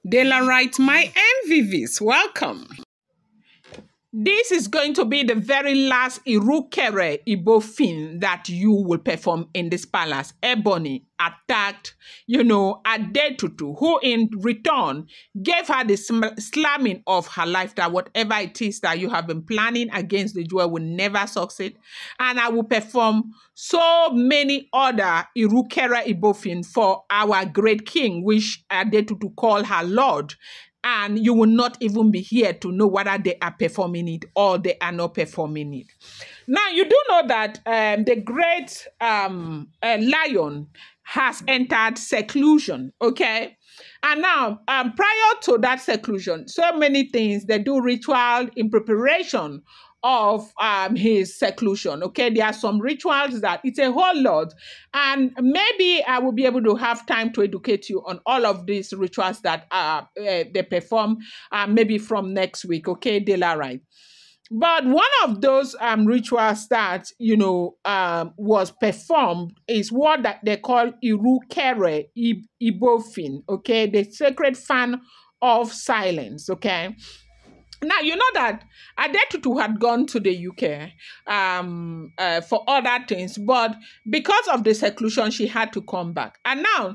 Daylight, my MVVs, welcome. This is going to be the very last Ìrúkèrè Ìbòfin that you will perform in this palace. Ebony attacked, Adetutu, who in return gave her the slamming of her life, that whatever it is that you have been planning against the jewel will never succeed. And I will perform so many other Ìrúkèrè Ìbòfin for our great king, which Adetutu called her Lord. And you will not even be here to know whether they are performing it or they are not performing it. Now, you do know that the great lion has entered seclusion, okay? And now, prior to that seclusion, so many things, they do ritual in preparation of his seclusion, okay? There are some rituals that it's a whole lot, and maybe I will be able to have time to educate you on all of these rituals that they perform maybe from next week, okay, Daylight. But one of those rituals that, was performed is what that they call Ìrúkèrè Ìbòfin, okay, the sacred fan of silence, okay? Now, you know that Adetutu had gone to the UK for other things, but because of the seclusion, she had to come back. And now,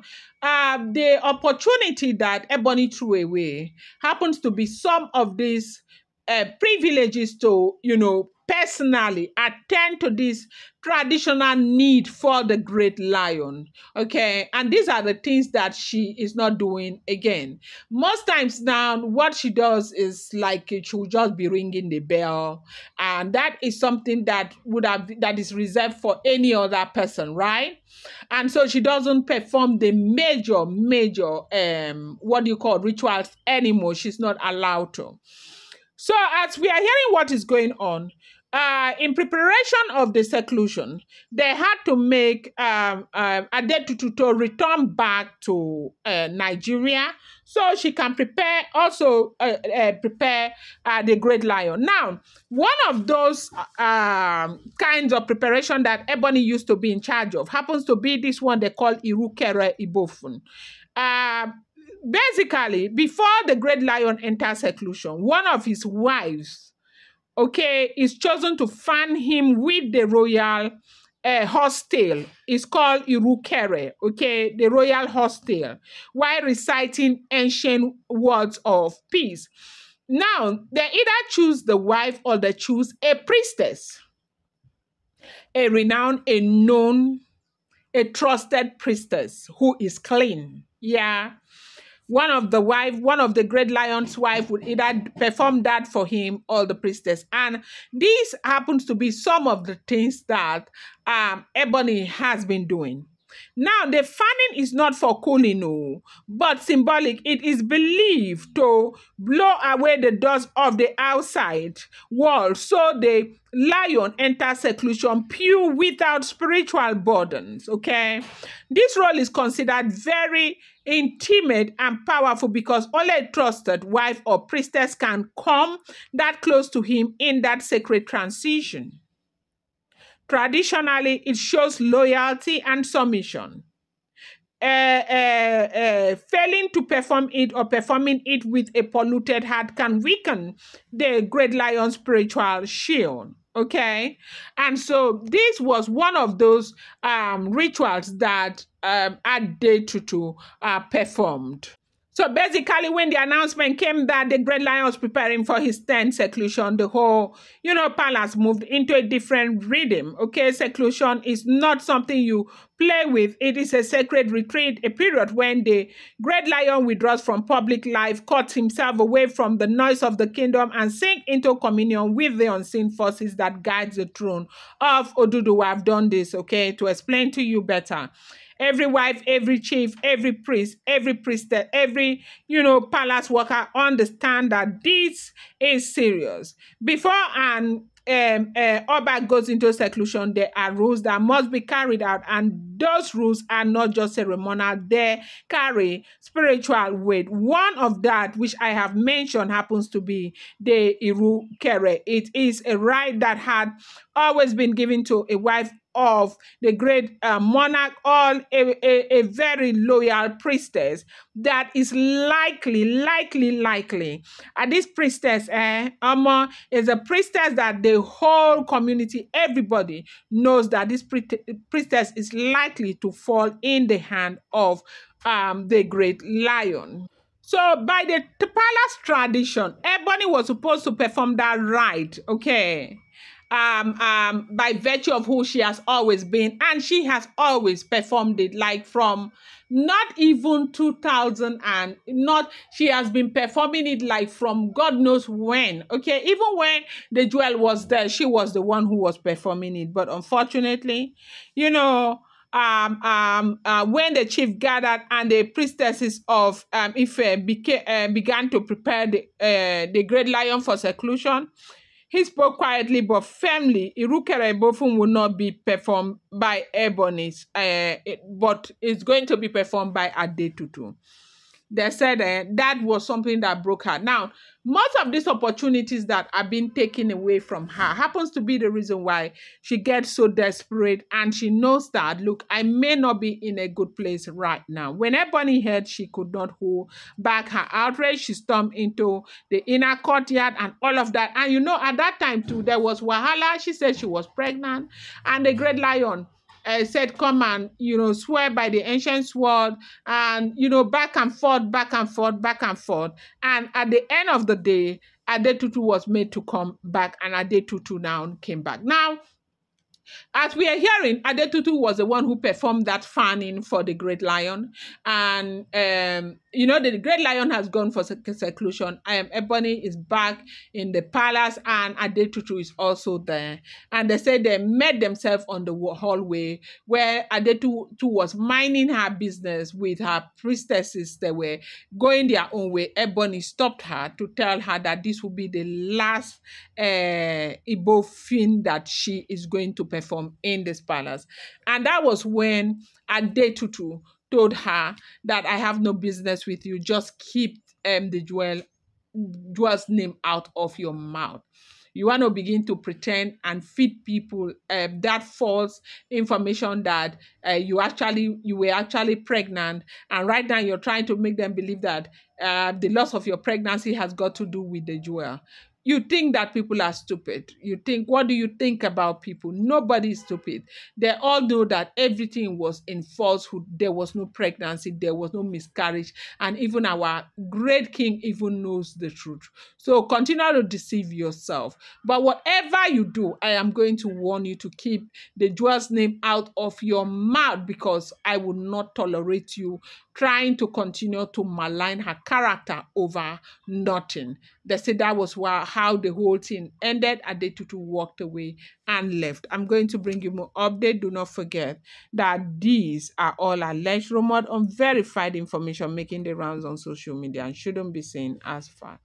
the opportunity that Ebony threw away happens to be some of these privileges to, personally attend to this traditional need for the great lion, okay? And these are the things that she is not doing again. Most times now, what she does is like she will just be ringing the bell, and that is something that that is reserved for any other person, right? And so she doesn't perform the major rituals anymore. She's not allowed to. So as we are hearing what is going on, in preparation of the seclusion, they had to make Adetutu to return back to Nigeria so she can prepare the great lion. Now, one of those kinds of preparation that Ebony used to be in charge of happens to be this one they call Ìrúkèrè Ìbòfin. Basically, before the great lion enters seclusion, one of his wives, okay, is chosen to fan him with the royal horse tail. It's called Ìrúkèrè, okay, the royal horse tail, while reciting ancient words of peace. Now, they either choose the wife or they choose a priestess, a renowned, a known, a trusted priestess who is clean. Yeah. One of the great lion's wife would either perform that for him or the priestess. And this happens to be some of the things that Ebony has been doing. Now, the fanning is not for cooling, but symbolic. It is believed to blow away the dust of the outside wall so the lion enters seclusion pure without spiritual burdens, okay? This role is considered very intimate and powerful because only a trusted wife or priestess can come that close to him in that sacred transition. Traditionally, it shows loyalty and submission. Failing to perform it or performing it with a polluted heart can weaken the great lion's spiritual shield. Okay, and so this was one of those rituals that Adetutu performed. So basically, when the announcement came that the great lion was preparing for his 10th seclusion, the whole, palace moved into a different rhythm. Okay, seclusion is not something you play with. It is a sacred retreat, a period when the great lion withdraws from public life, cuts himself away from the noise of the kingdom, and sinks into communion with the unseen forces that guides the throne of Oduduwa. I've done this, okay, to explain to you better. Every wife, every chief, every priest, every priestess, every, palace worker understand that this is serious. Before an Oba goes into seclusion, there are rules that must be carried out, and those rules are not just ceremonial, they carry spiritual weight. One of that, which I have mentioned, happens to be the Ìrúkèrè. It is a right that had always been given to a wife of the great monarch, or a very loyal priestess that is likely. And this priestess, is a priestess that the whole community, everybody knows that this priestess is likely to fall in the hand of the great lion. So by the palace tradition, Ebony was supposed to perform that rite, okay? By virtue of who she has always been, and she has always performed it, like from not even 2000, and not, she has been performing it like from God knows when, okay? Even when the jewel was there, she was the one who was performing it. But unfortunately, you know, when the chief gathered and the priestesses of Ife began to prepare the great lion for seclusion, he spoke quietly but firmly. Ìrúkèrè Ìbòfin will not be performed by Ebony, but it's going to be performed by Adetutu. They said that was something that broke her. Now, most of these opportunities that are being taken away from her happens to be the reason why she gets so desperate, and she knows that, look, I may not be in a good place right now. When Ebony heard she could not hold back her outrage, she stormed into the inner courtyard and all of that. And you know, at that time too, there was wahala. She said she was pregnant, and the great lion said, come and, you know, swear by the ancient sword, and, you know, back and forth. And at the end of the day, Adetutu was made to come back, and Adetutu now came back. Now, as we are hearing, Adetutu was the one who performed that fanning for the great lion. And, you know, the great lion has gone for seclusion. Ebony is back in the palace, and Adetutu is also there. And they say they met themselves on the hallway where Adetutu was minding her business with her priestesses. They were going their own way. Ebony stopped her to tell her that this will be the last Ìbòfin that she is going to perform in this palace. And that was when Adetutu told her that I have no business with you. Just keep the jewel's name out of your mouth. You want to begin to pretend and feed people that false information that you were actually pregnant, and right now you're trying to make them believe that the loss of your pregnancy has got to do with the jewel. You think that people are stupid. You think, what do you think about people? Nobody is stupid. They all know that everything was in falsehood. There was no pregnancy. There was no miscarriage. And even our great king even knows the truth. So continue to deceive yourself. But whatever you do, I am going to warn you to keep the jewel's name out of your mouth, because I will not tolerate you trying to continue to malign her character over nothing. They said that was how the whole thing ended. Adetutu walked away and left. I'm going to bring you more update. Do not forget that these are all alleged, rumored, unverified information making the rounds on social media and shouldn't be seen as fact.